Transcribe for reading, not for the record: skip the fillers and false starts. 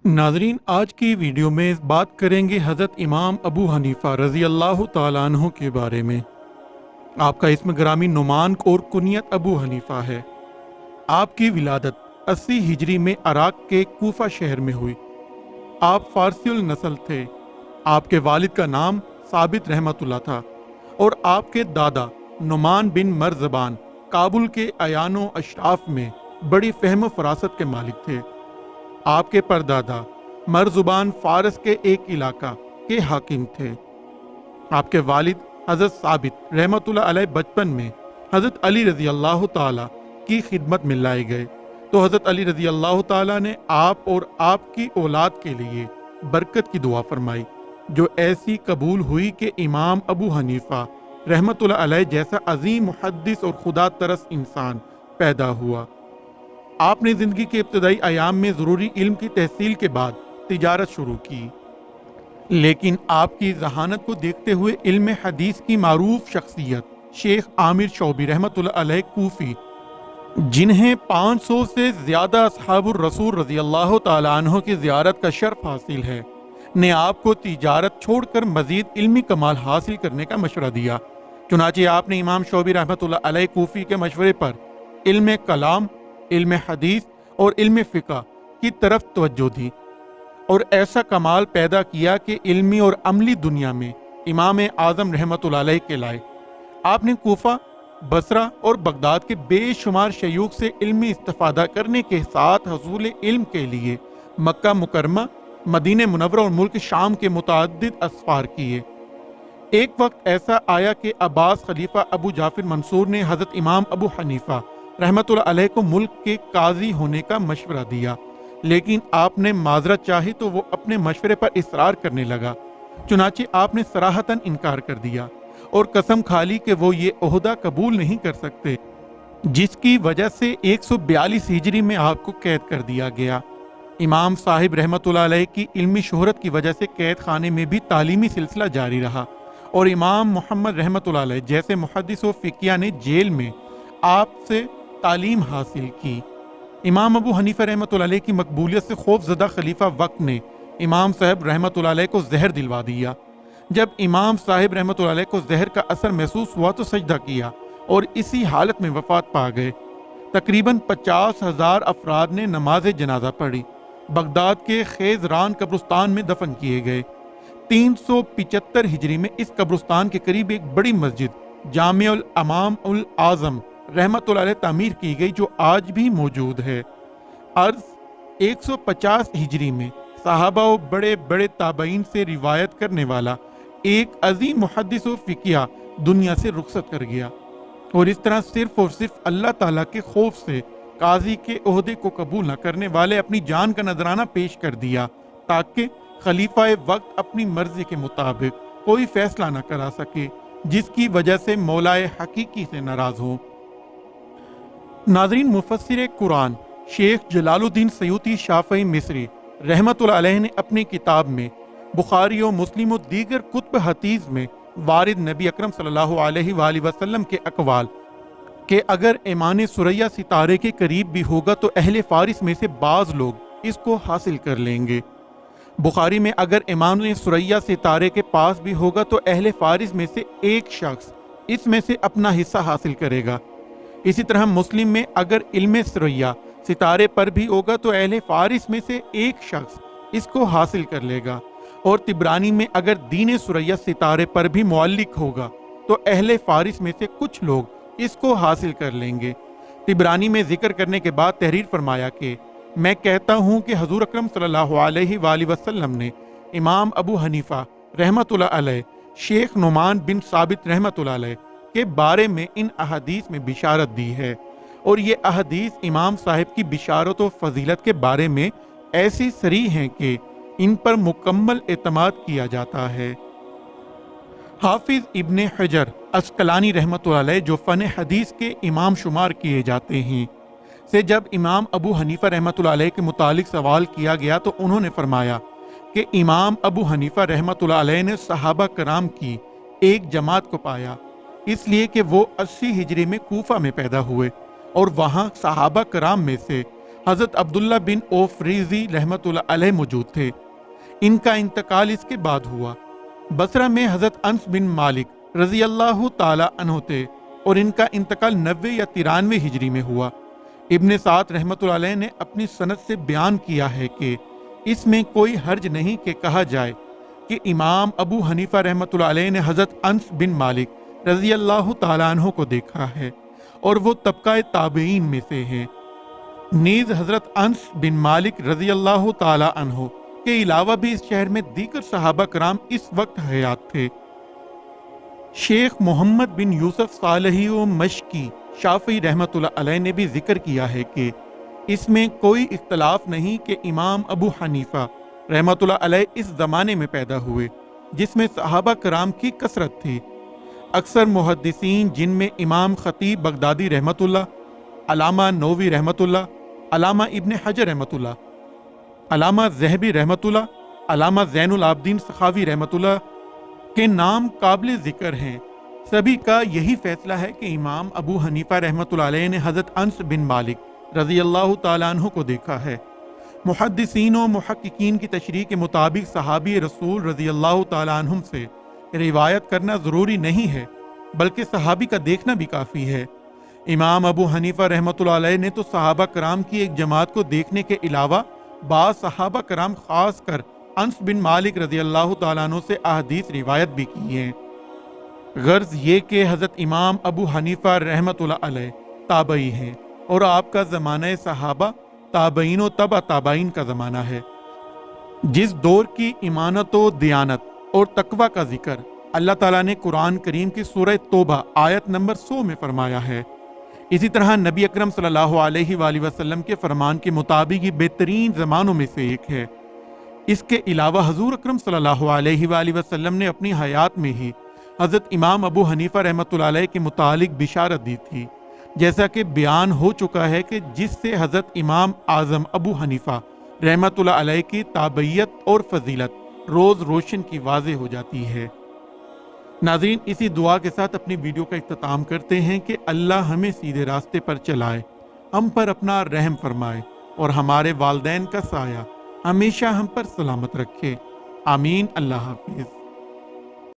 ناظرین، آج کی ویڈیو میں بات کریں گے حضرت امام ابو حنیفہ رضی اللہ تعالیٰ عنہ کے بارے میں۔ آپ کا اسم گرامی نعمان اور کنیت ابو حنیفہ ہے۔ آپ کی ولادت 80 ہجری میں عراق کے کوفہ شہر میں ہوئی۔ آپ فارسی النسل تھے۔ آپ کے والد کا نام ثابت رحمۃ اللہ تھا اور آپ کے دادا نعمان بن مرزبان کابل کے اعیان و اشراف میں بڑی فہم و فراست کے مالک تھے۔ آپ کے پردادا مرزبان فارس کے ایک علاقہ کے حاکم تھے۔ آپ کے والد حضرت ثابت رحمۃ اللہ علیہ بچپن میں حضرت علی رضی اللہ تعالیٰ کی خدمت میں لائے گئے تو حضرت علی رضی اللہ تعالیٰ نے آپ اور آپ کی اولاد کے لیے برکت کی دعا فرمائی، جو ایسی قبول ہوئی کہ امام ابو حنیفہ رحمۃ اللہ علیہ جیسا عظیم محدث اور خدا ترس انسان پیدا ہوا۔ آپ نے زندگی کے ابتدائی ایام میں ضروری علم کی تحصیل کے بعد تجارت شروع کی، لیکن آپ کی ذہانت کو دیکھتے ہوئے علم حدیث کی معروف شخصیت شیخ عامر شعبی رحمۃ اللہ علیہ کوفی، جنہیں 500 سے زیادہ اصحاب الرسول رضی اللہ تعالیٰ عنہ کی زیارت کا شرف حاصل ہے، نے آپ کو تجارت چھوڑ کر مزید علمی کمال حاصل کرنے کا مشورہ دیا۔ چنانچہ آپ نے امام شعبی رحمۃ اللہ علیہ کوفی کے مشورے پر علم کلام، علم حدیث اور علم فقہ کی طرف توجہ دی اور ایسا کمال پیدا کیا کہ علمی اور عملی دنیا میں امام اعظم رحمۃ اللہ علیہ کے لائے۔ آپ نے کوفہ، بصرہ اور بغداد کے بے شمار شیوخ سے علمی استفادہ کرنے کے ساتھ حصول علم کے لیے مکہ مکرمہ، مدینہ منورہ اور ملک شام کے متعدد اسفار کیے۔ ایک وقت ایسا آیا کہ عباس خلیفہ ابو جعفر منصور نے حضرت امام ابو حنیفہ رحمۃ اللہ علیہ کو ملک کے قاضی ہونے کا مشورہ دیا، لیکن آپ نے معذرت چاہی تو وہ اپنے مشورے پر اصرار کرنے لگا۔ چنانچہ آپ نے صراحتاً انکار کر دیا اور قسم کھا لی کہ وہ یہ عہدہ قبول نہیں کر سکتے، جس کی وجہ سے 142 ہجری میں آپ کو قید کر دیا گیا۔ امام صاحب رحمۃ اللہ علیہ کی علمی شہرت کی وجہ سے قید خانے میں بھی تعلیمی سلسلہ جاری رہا اور امام محمد رحمۃ اللہ علیہ جیسے محدث و فقیہ نے جیل میں آپ سے تعلیم حاصل کی۔ امام ابو حنیفہ رحمۃ اللہ علیہ کی مقبولیت سے خوف زدہ خلیفہ وقت نے امام صاحب رحمۃ اللہ علیہ کو زہر دلوا دیا۔ جب امام صاحب رحمۃ اللہ علیہ کو زہر کا اثر محسوس ہوا تو سجدہ کیا اور اسی حالت میں وفات پا گئے۔ تقریباً 50,000 افراد نے نماز جنازہ پڑھی۔ بغداد کے خیزران قبرستان میں دفن کیے گئے۔ 375 ہجری میں اس قبرستان کے قریب ایک بڑی مسجد جامع الامام الاعظم رحمۃ اللہ علیہ تعمیر کی گئی، جو آج بھی موجود ہے۔ عرض 150 ہجری میں صحابہ و بڑے بڑے تابعین سے روایت کرنے والا ایک عظیم محدث و فقیہ دنیا سے رخصت کر گیا، اور اس طرح صرف اور صرف اللہ تعالیٰ کے خوف سے قاضی کے عہدے کو قبول نہ کرنے والے اپنی جان کا نذرانہ پیش کر دیا تاکہ خلیفہ وقت اپنی مرضی کے مطابق کوئی فیصلہ نہ کرا سکے، جس کی وجہ سے مولائے حقیقی سے ناراض ہو۔ ناظرین، مفسر قرآن شیخ جلال الدین سیوطی شافعی مصری رحمۃ اللہ علیہ نے اپنی کتاب میں بخاری و مسلم و دیگر کتب حدیث میں وارد نبی اکرم صلی اللہ علیہ وآلہ وسلم کے اقوال کہ اگر ایمان ثریا ستارے کے قریب بھی ہوگا تو اہل فارس میں سے بعض لوگ اس کو حاصل کر لیں گے۔ بخاری میں اگر ایمان ثریا ستارے کے پاس بھی ہوگا تو اہل فارس میں سے ایک شخص اس میں سے اپنا حصہ حاصل کرے گا۔ اسی طرح مسلم میں اگر علم ثریا ستارے پر بھی ہوگا تو اہل فارس میں سے ایک شخص اس کو حاصل کر لے گا، اور طبرانی میں اگر دین ثریا ستارے پر بھی معلق ہوگا تو اہل فارس میں سے کچھ لوگ اس کو حاصل کر لیں گے۔ طبرانی میں ذکر کرنے کے بعد تحریر فرمایا کہ میں کہتا ہوں کہ حضور اکرم صلی اللہ علیہ وآلہ وسلم نے امام ابو حنیفہ رحمۃ اللہ علیہ، شیخ نعمان بن ثابت رحمۃ اللہ علیہ کے بارے میں ان احادیث میں بشارت دی ہے، اور یہ احادیث امام صاحب کی بشارت و فضیلت کے بارے میں ایسی صریح ہیں کہ ان پر مکمل اعتماد کیا جاتا ہے۔ حافظ ابن حجر عسقلانی رحمۃ اللہ علیہ، جو فن حدیث کے امام شمار کیے جاتے ہیں، سے جب امام ابو حنیفہ رحمۃ اللہ علیہ کے متعلق سوال کیا گیا تو انہوں نے فرمایا کہ امام ابو حنیفہ رحمۃ اللہ علیہ نے صحابہ کرام کی ایک جماعت کو پایا، اس لیے کہ وہ 80 ہجری میں کوفہ میں پیدا ہوئے اور وہاں صحابہ کرام میں سے حضرت عبداللہ بن اوفریزی رحمتullah علیہ موجود تھے۔ ان کا انتقال اس کے بعد ہوا۔ بصرہ میں حضرت انس بن مالک رضی اللہ تعالی عنہ تھے اور ان کا انتقال 90 یا 93 ہجری میں ہوا۔ ابن سعد رحمتullah علیہ نے اپنی سند سے بیان کیا ہے کہ اس میں کوئی حرج نہیں کہ کہا جائے کہ امام ابو حنیفہ رحمتullah علیہ نے حضرت انس بن مالک رضی اللہ تعالیٰ عنہ کو دیکھا ہے اور وہ طبقہ تابعین میں سے ہیں۔ نیز حضرت انس بن مالک رضی اللہ تعالیٰ عنہ کے علاوہ بھی اس شہر میں دیگر صحابہ کرام اس وقت حیات تھے۔ شیخ محمد بن یوسف صالحی و مشکی شافعی رحمتullah علیہ نے بھی ذکر کیا ہے کہ اس میں کوئی اختلاف نہیں کہ امام ابو حنیفہ رحمتullah علیہ اس زمانے میں پیدا ہوئے جس میں صحابہ کرام کی کثرت تھی۔ اکثر محدثین جن میں امام خطیب بغدادی رحمتullah، علامہ نووی رحمتullah، علامہ ابن حجر رحمتullah، علامہ ذہبی رحمتullah، علامہ زین العابدین سخاوی رحمتullah کے نام قابل ذکر ہیں۔ سبھی کا یہی فیصلہ ہے کہ امام ابو حنیفہ رحمتullah علیہ نے حضرت انس بن مالک رضی اللہ تعالیٰ عنہ کو دیکھا ہے۔ محدثین و محققین کی تشریح کے مطابق صحابی رسول رضی اللہ تعالیٰ عنہم سے روایت کرنا ضروری نہیں ہے بلکہ صحابی کا دیکھنا بھی کافی ہے۔ امام ابو حنیفہ رحمتullah علیہ نے تو صحابہ کرام کی ایک جماعت کو دیکھنے کے علاوہ بعض صحابہ کرام خاص کر انس بن مالک رضی اللہ تعالیٰ عنہ سے احادیث روایت بھی کی ہیں۔ غرض یہ کہ حضرت امام ابو حنیفہ رحمتullah علیہ تابعی ہیں اور آپ کا زمانہ صحابہ تابعین و تبع تابعین کا زمانہ ہے۔ جس دور کی ایمانت و دیانت اور تقوی کا ذکر اللہ تعالیٰ نے قرآن کریم کی سورہ توبہ آیت نمبر 100 میں فرمایا ہے، اسی طرح نبی اکرم صلی اللہ علیہ وآلہ وسلم کے فرمان کے مطابق یہ بہترین زمانوں میں سے ایک ہے۔ اس کے علاوہ حضور اکرم صلی اللہ علیہ وآلہ وسلم نے اپنی حیات میں ہی حضرت امام ابو حنیفہ رحمتullah علیہ کے متعلق بشارت دی تھی، جیسا کہ بیان ہو چکا ہے کہ جس سے حضرت امام اعظم ابو حنیفہ رحمتullah علیہ کی تابعیت اور فضیلت روز روشن کی واضح ہو جاتی ہے۔ ناظرین، اسی دعا کے ساتھ اپنی ویڈیو کا اختتام کرتے ہیں کہ اللہ ہمیں سیدھے راستے پر چلائے، ہم پر اپنا رحم فرمائے اور ہمارے والدین کا سایہ ہمیشہ ہم پر سلامت رکھے۔ آمین۔ اللہ حافظ۔